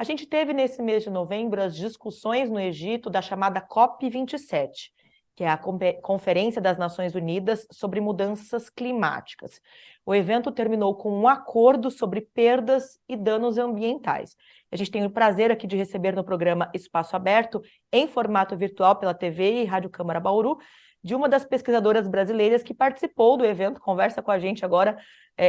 A gente teve nesse mês de novembro as discussões no Egito da chamada COP27, que é a Conferência das Nações Unidas sobre Mudanças Climáticas. O evento terminou com um acordo sobre perdas e danos ambientais. A gente tem o prazer aqui de receber no programa Espaço Aberto, em formato virtual pela TV e Rádio Câmara Bauru, de uma das pesquisadoras brasileiras que participou do evento, conversa com a gente agora,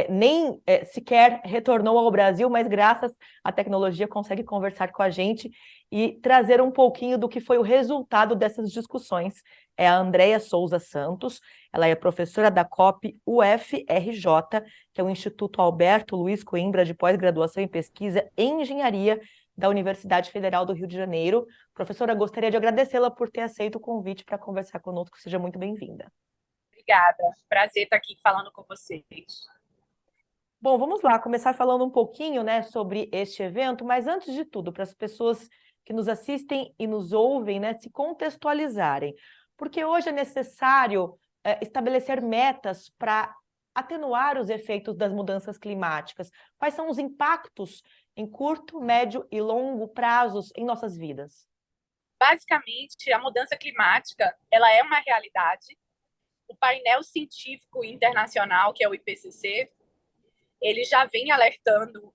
nem sequer retornou ao Brasil, mas graças à tecnologia consegue conversar com a gente e trazer um pouquinho do que foi o resultado dessas discussões. É a Andréia Souza Santos, ela é professora da COP UFRJ, que é o Instituto Alberto Luiz Coimbra de Pós-Graduação em Pesquisa em Engenharia da Universidade Federal do Rio de Janeiro. Professora, gostaria de agradecê-la por ter aceito o convite para conversar conosco. Seja muito bem-vinda. Obrigada. Prazer estar aqui falando com vocês. Bom, vamos lá, começar falando um pouquinho, né, sobre este evento, mas antes de tudo, para as pessoas que nos assistem e nos ouvem, né, se contextualizarem, porque hoje é necessário estabelecer metas para atenuar os efeitos das mudanças climáticas. Quais são os impactos em curto, médio e longo prazos em nossas vidas? Basicamente, a mudança climática, ela é uma realidade. O painel científico internacional, que é o IPCC, ele já vem alertando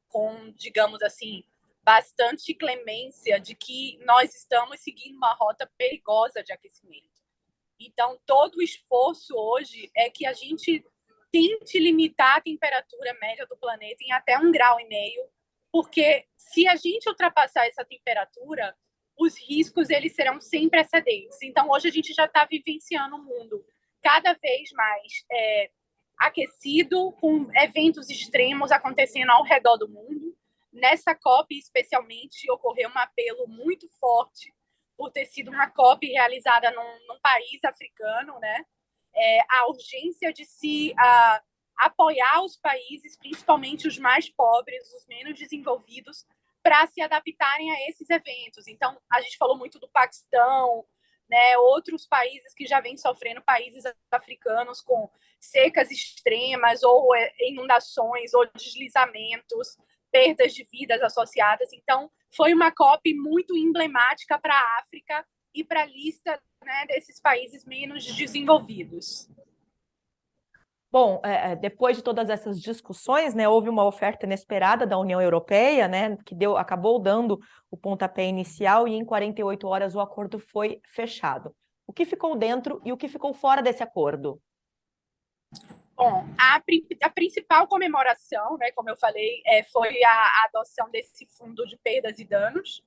com, digamos assim, bastante clemência de que nós estamos seguindo uma rota perigosa de aquecimento. Então, todo o esforço hoje é que a gente tente limitar a temperatura média do planeta em até 1,5 graus, porque se a gente ultrapassar essa temperatura, os riscos eles serão sem precedentes. Então, hoje a gente já está vivenciando um mundo cada vez mais aquecido, com eventos extremos acontecendo ao redor do mundo. Nessa COP, especialmente, ocorreu um apelo muito forte por ter sido uma COP realizada num país africano, né? A urgência de se apoiar os países, principalmente os mais pobres, os menos desenvolvidos, para se adaptarem a esses eventos. Então, a gente falou muito do Paquistão, né? Outros países que já vêm sofrendo, países africanos com secas extremas, ou inundações, ou deslizamentos, perdas de vidas associadas. Então, foi uma COP muito emblemática para a África e para a lista, né, desses países menos desenvolvidos. Bom, depois de todas essas discussões, né, houve uma oferta inesperada da União Europeia, né, que acabou dando o pontapé inicial e em 48 horas o acordo foi fechado. O que ficou dentro e o que ficou fora desse acordo? Bom, a principal comemoração, né, como eu falei, foi a adoção desse fundo de perdas e danos,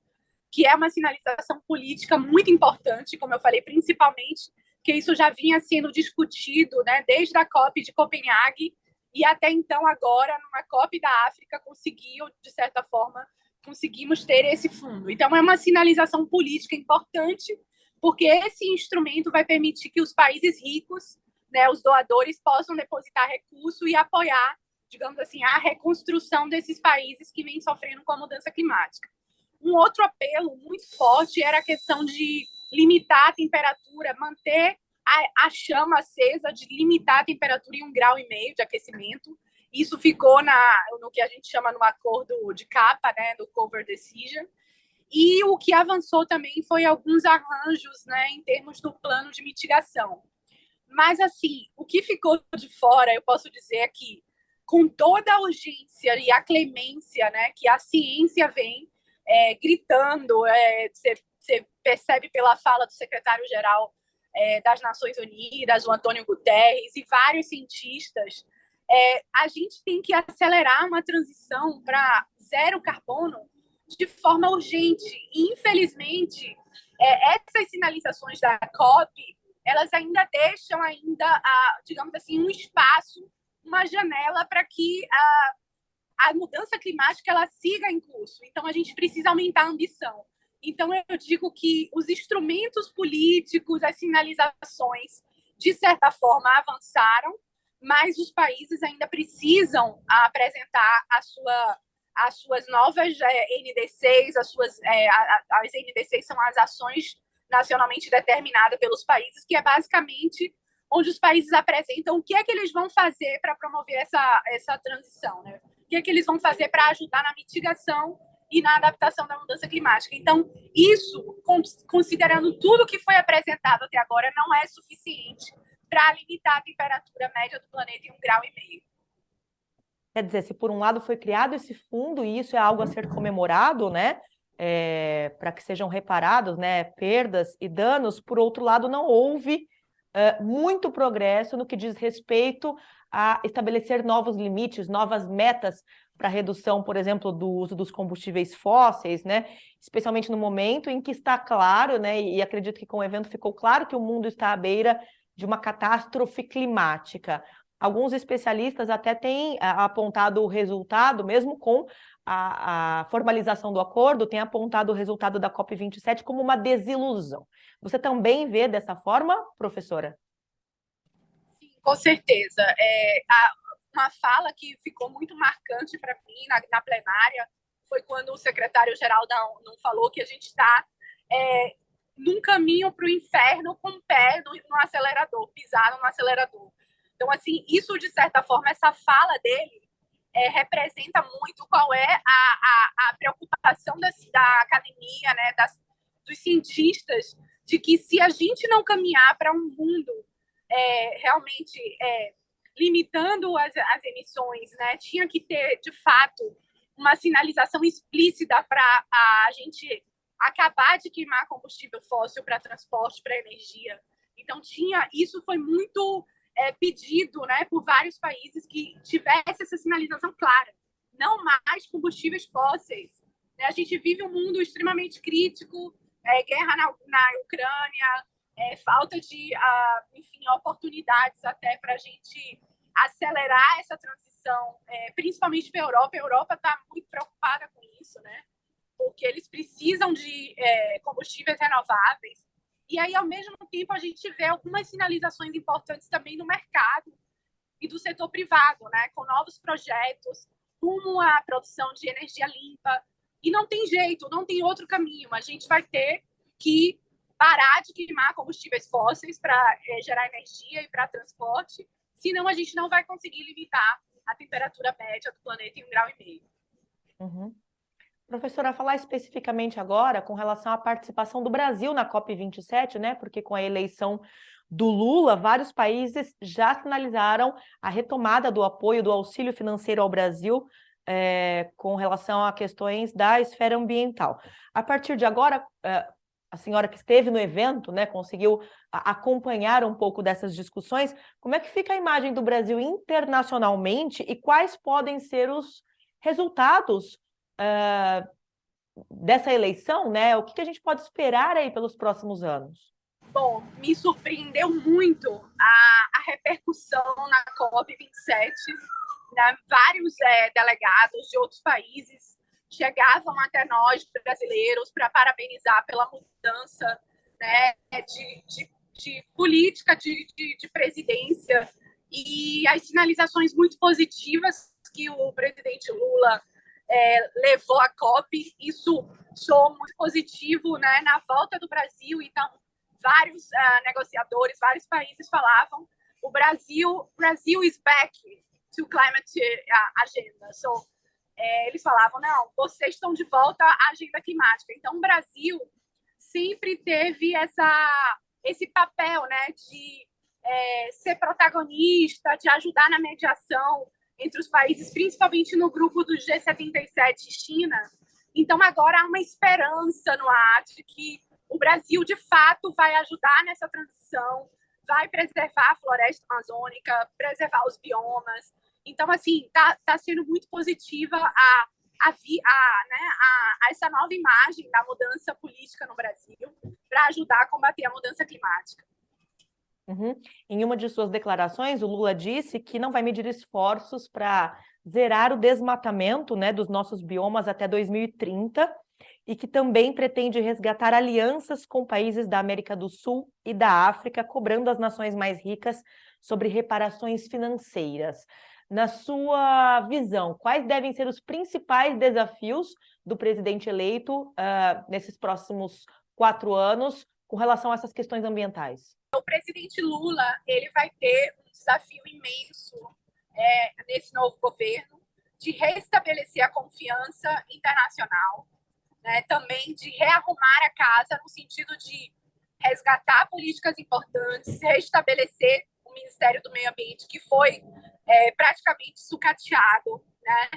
que é uma sinalização política muito importante, como eu falei, principalmente que isso já vinha sendo discutido, né, desde a COP de Copenhague e até então agora numa COP da África conseguiu, de certa forma, conseguimos ter esse fundo. Então é uma sinalização política importante, porque esse instrumento vai permitir que os países ricos, né, os doadores, possam depositar recurso e apoiar, digamos assim, a reconstrução desses países que vêm sofrendo com a mudança climática. Um outro apelo muito forte era a questão de limitar a temperatura, manter a chama acesa, de limitar a temperatura em 1,5 graus de aquecimento. Isso ficou no que a gente chama no acordo de capa, né, do Cover Decision. E o que avançou também foi alguns arranjos, né, em termos do plano de mitigação. Mas, assim, o que ficou de fora, eu posso dizer que, com toda a urgência e a clemência, né, que a ciência vem gritando, você percebe pela fala do secretário-geral das Nações Unidas, o Antônio Guterres, e vários cientistas, a gente tem que acelerar uma transição para zero carbono de forma urgente. E, infelizmente, essas sinalizações da COP, elas ainda deixam digamos assim, um espaço, uma janela para que a mudança climática ela siga em curso. Então, a gente precisa aumentar a ambição. Então, eu digo que os instrumentos políticos, as sinalizações, de certa forma, avançaram, mas os países ainda precisam apresentar as suas novas NDCs, as NDCs são as ações nacionalmente determinadas pelos países, que é basicamente onde os países apresentam o que é que eles vão fazer para promover essa transição, né? O que é que eles vão fazer para ajudar na mitigação e na adaptação da mudança climática. Então, isso, considerando tudo que foi apresentado até agora, não é suficiente para limitar a temperatura média do planeta em 1,5 graus. Quer dizer, se por um lado foi criado esse fundo, e isso é algo a ser comemorado, né, para que sejam reparados, né, perdas e danos, por outro lado, não houve muito progresso no que diz respeito a estabelecer novos limites, novas metas para redução, por exemplo, do uso dos combustíveis fósseis, né, especialmente no momento em que está claro, né, e acredito que com o evento ficou claro que o mundo está à beira de uma catástrofe climática. Alguns especialistas até têm apontado o resultado, mesmo com a formalização do acordo, têm apontado o resultado da COP27 como uma desilusão. Você também vê dessa forma, professora? Sim, com certeza. Uma fala que ficou muito marcante para mim na plenária foi quando o secretário-geral da ONU falou que a gente está num caminho para o inferno com o pé no acelerador, pisado no acelerador. Então, assim, isso, de certa forma, essa fala dele representa muito qual é a preocupação da academia, né, dos cientistas, de que se a gente não caminhar para um mundo realmente limitando as emissões, né, tinha que ter, de fato, uma sinalização explícita para a gente acabar de queimar combustível fóssil para transporte, para energia. Então, isso foi muito pedido, né, por vários países que tivesse essa sinalização clara. Não mais combustíveis fósseis. A gente vive um mundo extremamente crítico, guerra na Ucrânia, falta de enfim, oportunidades até para a gente acelerar essa transição, principalmente para a Europa. A Europa está muito preocupada com isso, né? Porque eles precisam de combustíveis renováveis. E aí, ao mesmo tempo, a gente vê algumas sinalizações importantes também no mercado e do setor privado, né? Com novos projetos, rumo à produção de energia limpa. E não tem jeito, não tem outro caminho. A gente vai ter que parar de queimar combustíveis fósseis para gerar energia e para transporte, senão a gente não vai conseguir limitar a temperatura média do planeta em 1,5 graus. Uhum. Professora, falar especificamente agora com relação à participação do Brasil na COP27, né? Porque com a eleição do Lula, vários países já sinalizaram a retomada do apoio, do auxílio financeiro ao Brasil com relação a questões da esfera ambiental. A partir de agora, a senhora que esteve no evento, né, conseguiu acompanhar um pouco dessas discussões, como é que fica a imagem do Brasil internacionalmente e quais podem ser os resultados dessa eleição, né? O que a gente pode esperar aí pelos próximos anos? Bom, me surpreendeu muito a repercussão na COP27, né? Vários delegados de outros países chegavam até nós, brasileiros, para parabenizar pela mudança, né, de política de presidência e as sinalizações muito positivas que o presidente Lula levou à COP. Isso soou muito positivo, né, na volta do Brasil. Então, vários negociadores, vários países falavam o Brasil is back to climate agenda. So, eles falavam, não, vocês estão de volta à agenda climática. Então, o Brasil sempre teve esse papel, né, de ser protagonista, de ajudar na mediação entre os países, principalmente no grupo do G77 China. Então, agora há uma esperança no ar de que o Brasil, de fato, vai ajudar nessa transição, vai preservar a floresta amazônica, preservar os biomas. Então, assim, tá sendo muito positiva essa nova imagem da mudança política no Brasil para ajudar a combater a mudança climática. Uhum. Em uma de suas declarações, o Lula disse que não vai medir esforços para zerar o desmatamento, né, dos nossos biomas até 2030 e que também pretende resgatar alianças com países da América do Sul e da África, cobrando as nações mais ricas sobre reparações financeiras. Na sua visão, quais devem ser os principais desafios do presidente eleito nesses próximos 4 anos com relação a essas questões ambientais? O presidente Lula ele vai ter um desafio imenso nesse novo governo de restabelecer a confiança internacional, né? Também de rearrumar a casa no sentido de resgatar políticas importantes, restabelecer o Ministério do Meio Ambiente, que foi praticamente sucateado, né?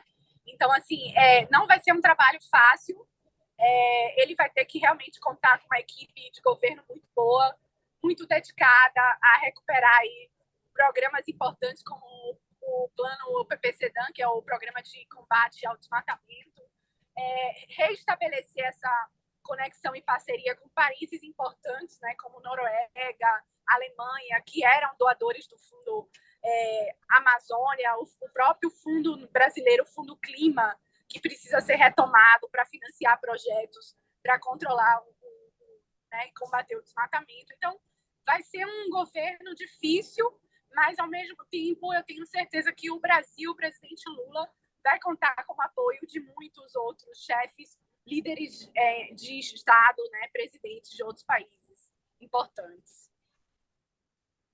Então, assim, não vai ser um trabalho fácil, ele vai ter que realmente contar com uma equipe de governo muito boa, muito dedicada a recuperar aí programas importantes como o plano PPCDAN, que é o programa de combate ao desmatamento, reestabelecer essa conexão e parceria com países importantes, né, como Noruega, Alemanha, que eram doadores do Fundo Amazônia, o próprio Fundo Brasileiro, o Fundo Clima, que precisa ser retomado para financiar projetos para controlar né, e combater o desmatamento. Então, vai ser um governo difícil, mas, ao mesmo tempo, eu tenho certeza que o Brasil, o presidente Lula, vai contar com o apoio de muitos outros chefes, líderes de Estado, né, presidentes de outros países importantes.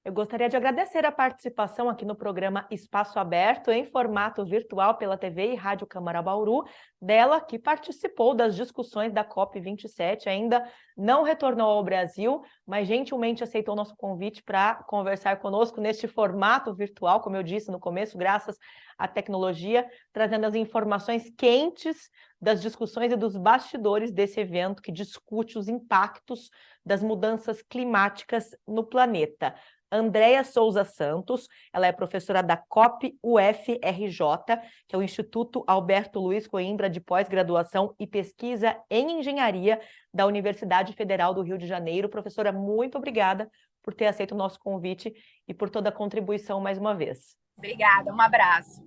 Eu gostaria de agradecer a participação aqui no programa Espaço Aberto, em formato virtual pela TV e Rádio Câmara Bauru, dela que participou das discussões da COP27, ainda não retornou ao Brasil, mas gentilmente aceitou nosso convite para conversar conosco neste formato virtual, como eu disse no começo, graças à tecnologia, trazendo as informações quentes das discussões e dos bastidores desse evento que discute os impactos das mudanças climáticas no planeta. Andréia Souza Santos, ela é professora da COP UFRJ, que é o Instituto Alberto Luiz Coimbra de Pós-Graduação e Pesquisa em Engenharia da Universidade Federal do Rio de Janeiro. Professora, muito obrigada por ter aceito o nosso convite e por toda a contribuição mais uma vez. Obrigada, um abraço.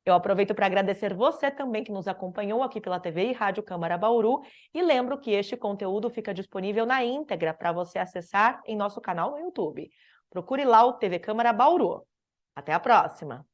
Eu aproveito para agradecer você também que nos acompanhou aqui pela TV e Rádio Câmara Bauru e lembro que este conteúdo fica disponível na íntegra para você acessar em nosso canal no YouTube. Procure lá o TV Câmara Bauru. Até a próxima!